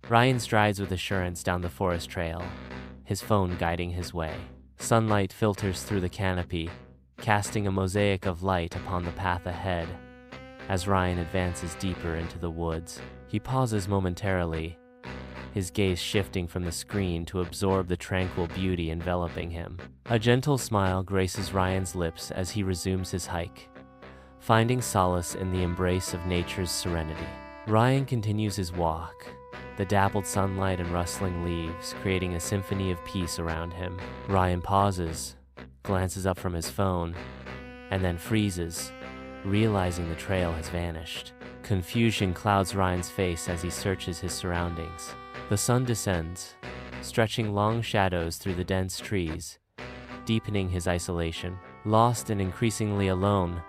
Ryan strides with assurance down the forest trail, his phone guiding his way. Sunlight filters through the canopy, casting a mosaic of light upon the path ahead. As Ryan advances deeper into the woods, he pauses momentarily, his gaze shifting from the screen to absorb the tranquil beauty enveloping him. A gentle smile graces Ryan's lips as he resumes his hike, finding solace in the embrace of nature's serenity. Ryan continues his walk, the dappled sunlight and rustling leaves creating a symphony of peace around him. Ryan pauses, glances up from his phone, and then freezes, realizing the trail has vanished. Confusion clouds Ryan's face as he searches his surroundings. The sun descends, stretching long shadows through the dense trees, deepening his isolation. Lost and increasingly alone,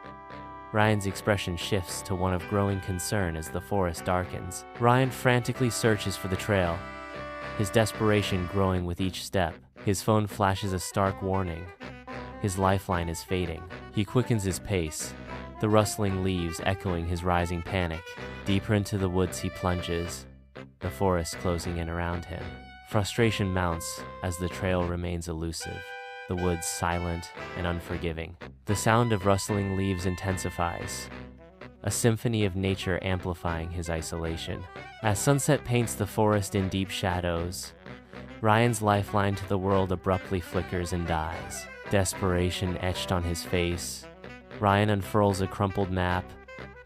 Ryan's expression shifts to one of growing concern as the forest darkens. Ryan frantically searches for the trail, his desperation growing with each step. His phone flashes a stark warning. His lifeline is fading. He quickens his pace, the rustling leaves echoing his rising panic. Deeper into the woods he plunges, the forest closing in around him. Frustration mounts as the trail remains elusive, the woods silent and unforgiving. The sound of rustling leaves intensifies, a symphony of nature amplifying his isolation. As sunset paints the forest in deep shadows, Ryan's lifeline to the world abruptly flickers and dies. Desperation etched on his face, Ryan unfurls a crumpled map,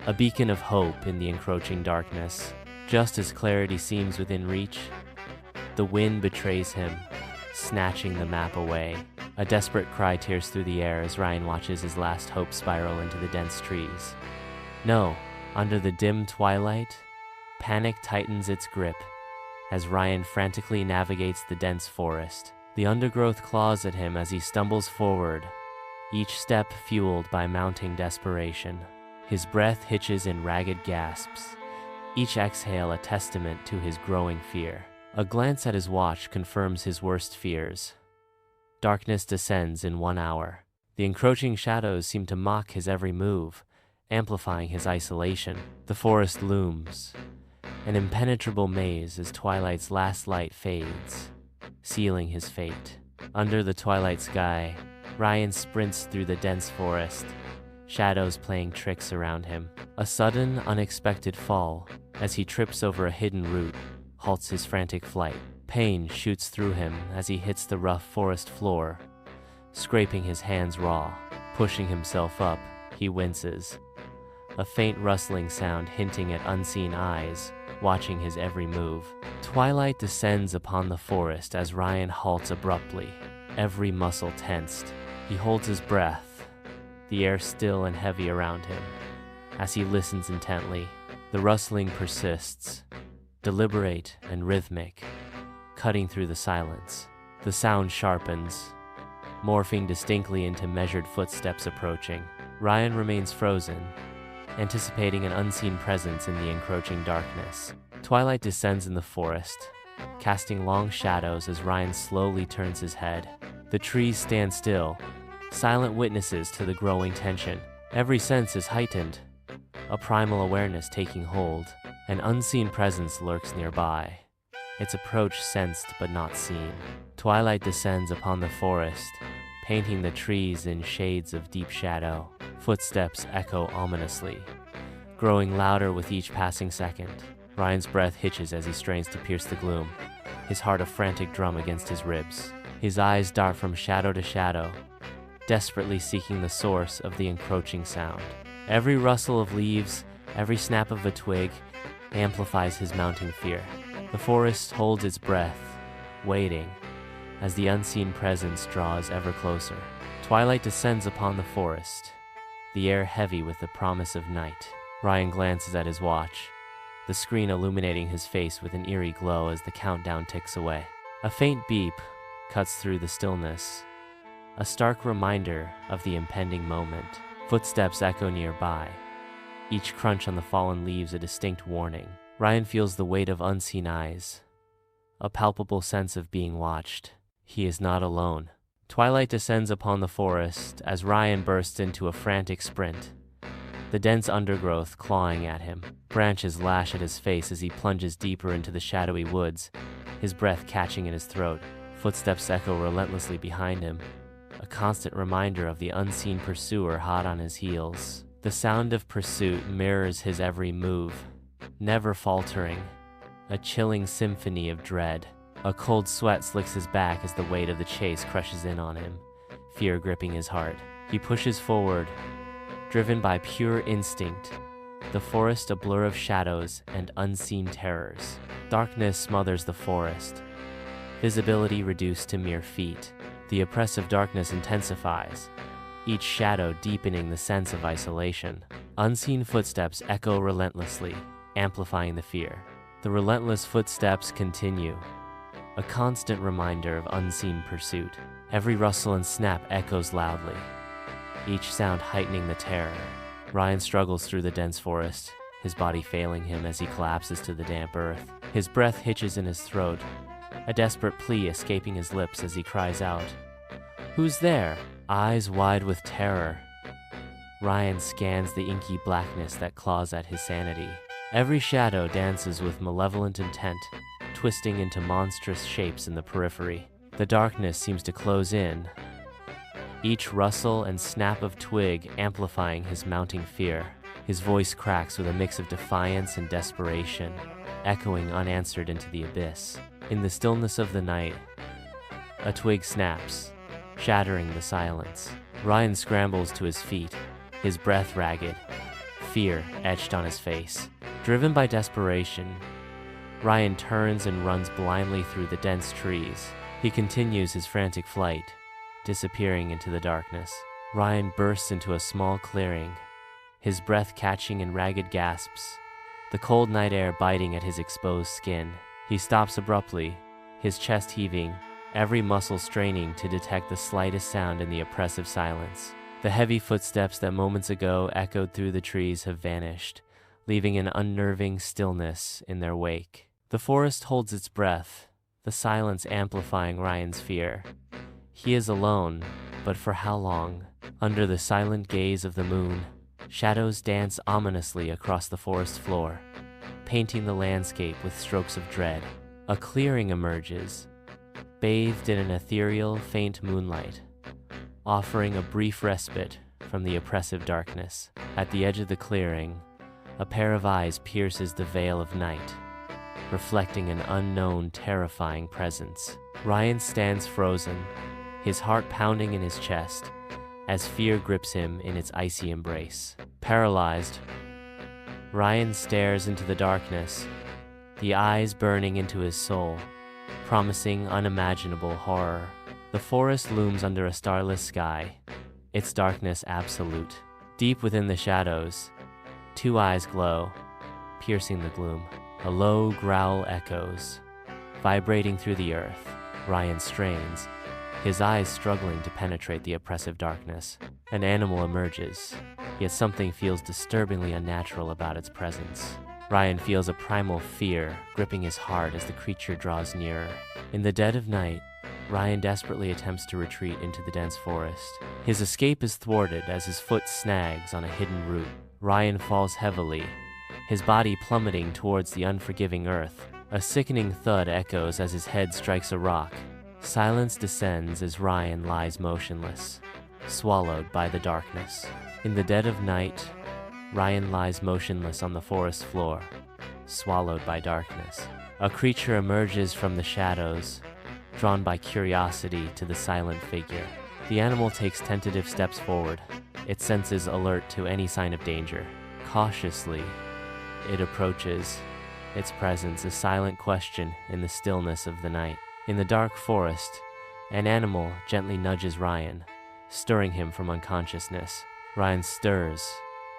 a beacon of hope in the encroaching darkness. Just as clarity seems within reach, the wind betrays him, snatching the map away. A desperate cry tears through the air as Ryan watches his last hope spiral into the dense trees. No, under the dim twilight, panic tightens its grip as Ryan frantically navigates the dense forest. The undergrowth claws at him as he stumbles forward, each step fueled by mounting desperation. His breath hitches in ragged gasps, each exhale a testament to his growing fear. A glance at his watch confirms his worst fears. Darkness descends in 1 hour. The encroaching shadows seem to mock his every move, amplifying his isolation. The forest looms, an impenetrable maze as twilight's last light fades, sealing his fate. Under the twilight sky, Ryan sprints through the dense forest, shadows playing tricks around him. A sudden, unexpected fall, as he trips over a hidden root, halts his frantic flight. Pain shoots through him as he hits the rough forest floor, scraping his hands raw. Pushing himself up, he winces, a faint rustling sound hinting at unseen eyes, watching his every move. Twilight descends upon the forest as Ryan halts abruptly, every muscle tensed. He holds his breath, the air still and heavy around him. As he listens intently, the rustling persists, deliberate and rhythmic, cutting through the silence. The sound sharpens, morphing distinctly into measured footsteps approaching. Ryan remains frozen, anticipating an unseen presence in the encroaching darkness. Twilight descends in the forest, casting long shadows as Ryan slowly turns his head. The trees stand still, silent witnesses to the growing tension. Every sense is heightened, a primal awareness taking hold. An unseen presence lurks nearby, its approach sensed but not seen. Twilight descends upon the forest, painting the trees in shades of deep shadow. Footsteps echo ominously, growing louder with each passing second. Ryan's breath hitches as he strains to pierce the gloom, his heart a frantic drum against his ribs. His eyes dart from shadow to shadow, desperately seeking the source of the encroaching sound. Every rustle of leaves, every snap of a twig, amplifies his mounting fear. The forest holds its breath, waiting, as the unseen presence draws ever closer. Twilight descends upon the forest, the air heavy with the promise of night. Ryan glances at his watch, the screen illuminating his face with an eerie glow as the countdown ticks away. A faint beep cuts through the stillness, a stark reminder of the impending moment. Footsteps echo nearby, each crunch on the fallen leaves a distinct warning. Ryan feels the weight of unseen eyes, a palpable sense of being watched. He is not alone. Twilight descends upon the forest as Ryan bursts into a frantic sprint, the dense undergrowth clawing at him. Branches lash at his face as he plunges deeper into the shadowy woods, his breath catching in his throat. Footsteps echo relentlessly behind him, a constant reminder of the unseen pursuer hot on his heels. The sound of pursuit mirrors his every move, never faltering, a chilling symphony of dread. A cold sweat slicks his back as the weight of the chase crushes in on him, fear gripping his heart. He pushes forward, driven by pure instinct, the forest a blur of shadows and unseen terrors. Darkness smothers the forest, visibility reduced to mere feet. The oppressive darkness intensifies, each shadow deepening the sense of isolation. Unseen footsteps echo relentlessly, amplifying the fear. The relentless footsteps continue, a constant reminder of unseen pursuit. Every rustle and snap echoes loudly, each sound heightening the terror. Ryan struggles through the dense forest, his body failing him as he collapses to the damp earth. His breath hitches in his throat, a desperate plea escaping his lips as he cries out, "Who's there?" Eyes wide with terror, Ryan scans the inky blackness that claws at his sanity. Every shadow dances with malevolent intent, twisting into monstrous shapes in the periphery. The darkness seems to close in, each rustle and snap of twig amplifying his mounting fear. His voice cracks with a mix of defiance and desperation, echoing unanswered into the abyss. In the stillness of the night, a twig snaps, shattering the silence. Ryan scrambles to his feet, his breath ragged, fear etched on his face. Driven by desperation, Ryan turns and runs blindly through the dense trees. He continues his frantic flight, disappearing into the darkness. Ryan bursts into a small clearing, his breath catching in ragged gasps, the cold night air biting at his exposed skin. He stops abruptly, his chest heaving, every muscle straining to detect the slightest sound in the oppressive silence. The heavy footsteps that moments ago echoed through the trees have vanished, leaving an unnerving stillness in their wake. The forest holds its breath, the silence amplifying Ryan's fear. He is alone, but for how long? Under the silent gaze of the moon, shadows dance ominously across the forest floor, painting the landscape with strokes of dread. A clearing emerges, bathed in an ethereal, faint moonlight, offering a brief respite from the oppressive darkness. At the edge of the clearing, a pair of eyes pierces the veil of night, reflecting an unknown, terrifying presence. Ryan stands frozen, his heart pounding in his chest, as fear grips him in its icy embrace. Paralyzed, Ryan stares into the darkness, the eyes burning into his soul, promising unimaginable horror. The forest looms under a starless sky, its darkness absolute. Deep within the shadows, two eyes glow, piercing the gloom. A low growl echoes, vibrating through the earth. Ryan strains, his eyes struggling to penetrate the oppressive darkness. An animal emerges, yet something feels disturbingly unnatural about its presence. Ryan feels a primal fear gripping his heart as the creature draws nearer. In the dead of night, Ryan desperately attempts to retreat into the dense forest. His escape is thwarted as his foot snags on a hidden root. Ryan falls heavily, his body plummeting towards the unforgiving earth. A sickening thud echoes as his head strikes a rock. Silence descends as Ryan lies motionless, swallowed by the darkness. In the dead of night, Ryan lies motionless on the forest floor, swallowed by darkness. A creature emerges from the shadows, drawn by curiosity to the silent figure. The animal takes tentative steps forward, its senses alert to any sign of danger. Cautiously, it approaches, its presence a silent question in the stillness of the night. In the dark forest, an animal gently nudges Ryan, stirring him from unconsciousness. Ryan stirs,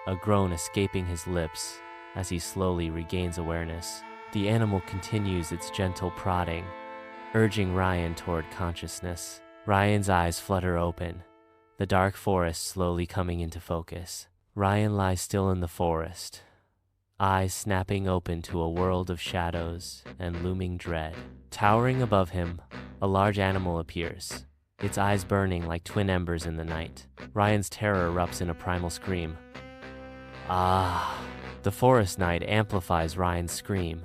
a groan escaping his lips as he slowly regains awareness. The animal continues its gentle prodding, urging Ryan toward consciousness. Ryan's eyes flutter open, the dark forest slowly coming into focus. Ryan lies still in the forest, eyes snapping open to a world of shadows and looming dread. Towering above him, a large animal appears, its eyes burning like twin embers in the night. Ryan's terror erupts in a primal scream, Ah! The forest night amplifies Ryan's scream,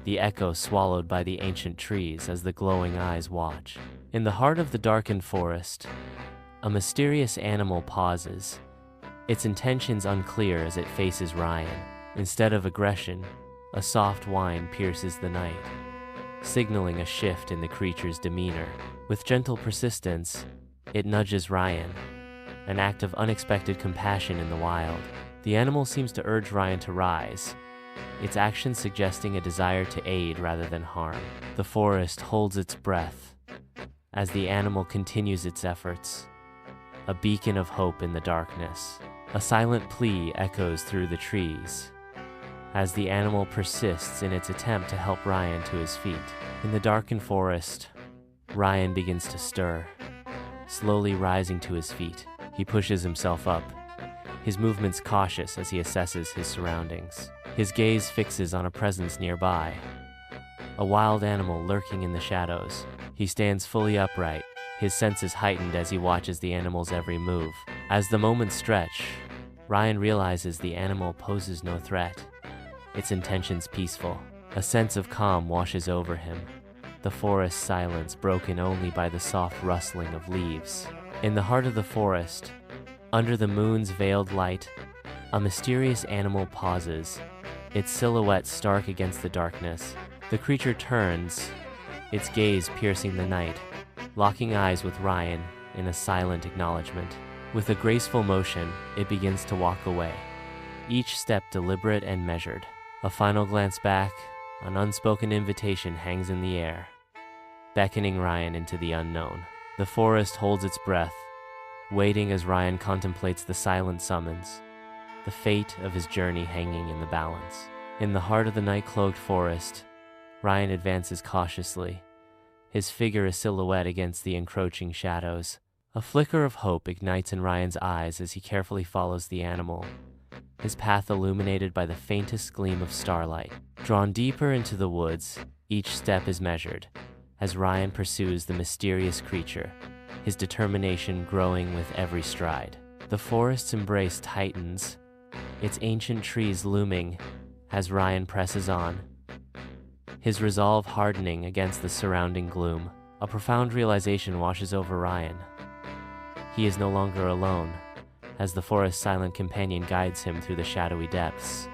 the echo swallowed by the ancient trees as the glowing eyes watch. In the heart of the darkened forest, a mysterious animal pauses, its intentions unclear as it faces Ryan. Instead of aggression, a soft whine pierces the night, signaling a shift in the creature's demeanor. With gentle persistence, it nudges Ryan, an act of unexpected compassion in the wild. The animal seems to urge Ryan to rise, its actions suggesting a desire to aid rather than harm. The forest holds its breath as the animal continues its efforts, a beacon of hope in the darkness. A silent plea echoes through the trees as the animal persists in its attempt to help Ryan to his feet. In the darkened forest, Ryan begins to stir, slowly rising to his feet. He pushes himself up, his movements cautious as he assesses his surroundings. His gaze fixes on a presence nearby, a wild animal lurking in the shadows. He stands fully upright, his senses heightened as he watches the animal's every move. As the moments stretch, Ryan realizes the animal poses no threat, its intentions peaceful. A sense of calm washes over him, the forest silence broken only by the soft rustling of leaves. In the heart of the forest, under the moon's veiled light, a mysterious animal pauses, its silhouette stark against the darkness. The creature turns, its gaze piercing the night, locking eyes with Ryan in a silent acknowledgement. With a graceful motion, it begins to walk away, each step deliberate and measured. A final glance back, an unspoken invitation hangs in the air, beckoning Ryan into the unknown. The forest holds its breath, waiting as Ryan contemplates the silent summons, the fate of his journey hanging in the balance. In the heart of the night-cloaked forest, Ryan advances cautiously, his figure a silhouette against the encroaching shadows. A flicker of hope ignites in Ryan's eyes as he carefully follows the animal, his path illuminated by the faintest gleam of starlight. Drawn deeper into the woods, each step is measured, as Ryan pursues the mysterious creature, his determination growing with every stride. The forest's embrace tightens, its ancient trees looming as Ryan presses on, his resolve hardening against the surrounding gloom. A profound realization washes over Ryan. He is no longer alone, as the forest's silent companion guides him through the shadowy depths.